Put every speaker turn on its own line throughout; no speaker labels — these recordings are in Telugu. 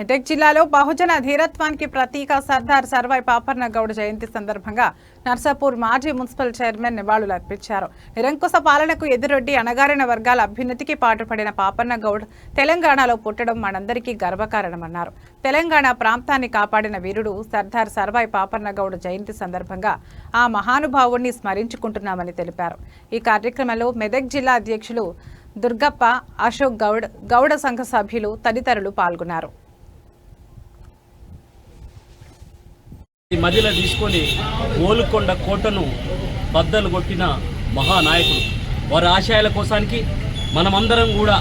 మెదక్ జిల్లాలో బహుజన ధీరత్వానికి ప్రతీక సర్దార్ సర్వాయి పాపన్న గౌడ్ జయంతి సందర్భంగా నర్సాపూర్ మాజీ మున్సిపల్ చైర్మన్ నివాళులర్పించారు. నిరంకుశ పాలనకు ఎదురొడ్డి అణగారిన వర్గాల అభ్యున్నతికి పాటుపడిన పాపన్న గౌడ్ తెలంగాణలో పుట్టడం మనందరికీ గర్వకారణమన్నారు. తెలంగాణ ప్రాంతాన్ని కాపాడిన వీరుడు సర్దార్ సర్వాయి పాపన్న గౌడ్ జయంతి సందర్భంగా ఆ మహానుభావుడిని స్మరించుకుంటున్నామని తెలిపారు. ఈ కార్యక్రమంలో మెదక్ జిల్లా అధ్యక్షులు దుర్గప్ప, అశోక్ గౌడ్, గౌడ సంఘ సభ్యులు తదితరులు పాల్గొన్నారు.
మధ్యలో తీసుకొని గోల్కొండ కోటను బద్దలు కొట్టిన మహానాయకుడు. వారి ఆశయాల కోసానికి మనమందరం కూడా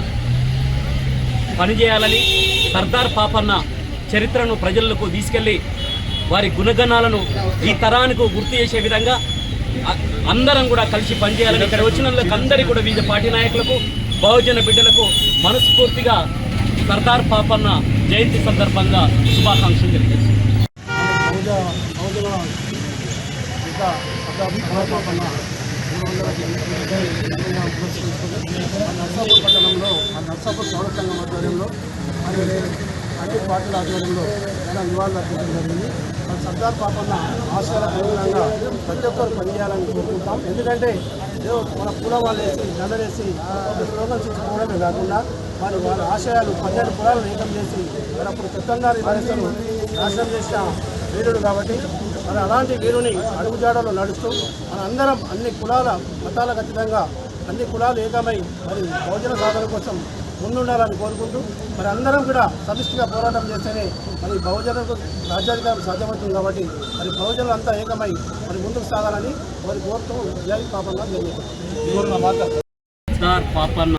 పనిచేయాలని సర్దార్ పాపన్న చరిత్రను ప్రజలకు తీసుకెళ్ళి వారి గుణగణాలను ఈ తరానికి గుర్తు చేసే విధంగా అందరం కూడా కలిసి పనిచేయాలని ఇక్కడ వచ్చిన వాళ్ళకి అందరికీ కూడా వివిధ పార్టీ నాయకులకు, బహుజన బిడ్డలకు మనస్ఫూర్తిగా సర్దార్ పాపన్న జయంతి సందర్భంగా శుభాకాంక్షలు తెలియజేస్తారు.
నర్సాపూర్ పట్టణంలో నర్సాపూర్ సౌర సంఘం ఆధ్వర్యంలో మరియు అన్ని పార్టీల ఆధ్వర్యంలో చాలా నివాళులు అర్పించడం జరిగింది. సర్దార్ పాపన్న ఆశయాలకు అనుగుణంగా ప్రతి ఒక్కరు పనిచేయాలని కోరుకుంటాం. ఎందుకంటే మన కుల వాళ్ళు వేసి దండలేసి స్లోగన్స్ ఇచ్చుకోవడమే కాకుండా వారి ఆశయాలు 12 కులాలను ఏకం చేసి అప్పుడు తెలంగాణ రాష్ట్రం నాశనం చేసిన వీరుడు కాబట్టి మరి అలాంటి వీరుని అడుగుజాడలో నడుస్తూ మన అందరం అన్ని కులాల మతాలకు అతీతంగా అన్ని కులాలు ఏకమై మరి బహుజన సాధన కోసం ముందుండాలని కోరుకుంటూ మరి అందరం కూడా సమిష్టిగా పోరాటం చేస్తేనే మరి బహుజనులకు రాజ్యాధికారం సాధ్యమవుతుంది. కాబట్టి మరి బహుజనులు అంతా ఏకమై మరి ముందుకు సాగాలని వారి కోరుతూ జై పాపన్న.
పాపన్న